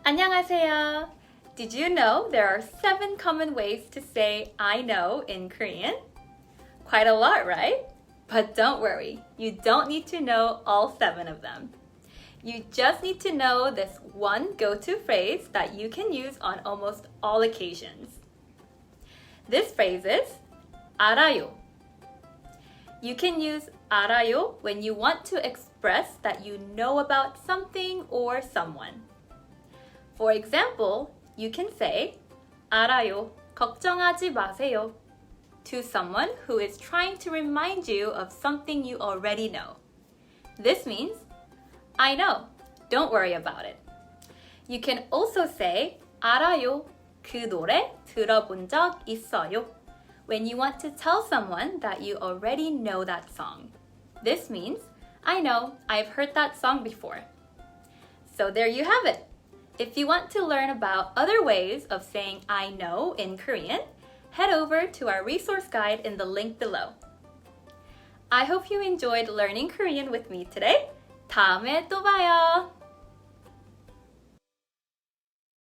안녕하세요. Did you know there are 7 common ways to say I know in Korean? Quite a lot, right? But don't worry, you don't need to know all 7 of them. You just need to know this one go-to phrase that you can use on almost all occasions. This phrase is arayo. You can use arayo when you want to express that you know about something or someone. For example, you can say 알아요, 걱정하지 마세요 to someone who is trying to remind you of something you already know. This means, I know, don't worry about it. You can also say 알아요, 그 노래 들어본 적 있어요 when you want to tell someone that you already know that song. This means, I know, I've heard that song before. So there you have it. If you want to learn about other ways of saying I know in Korean, head over to our resource guide in the link below. I hope you enjoyed learning Korean with me today. 다음에 또 봐요.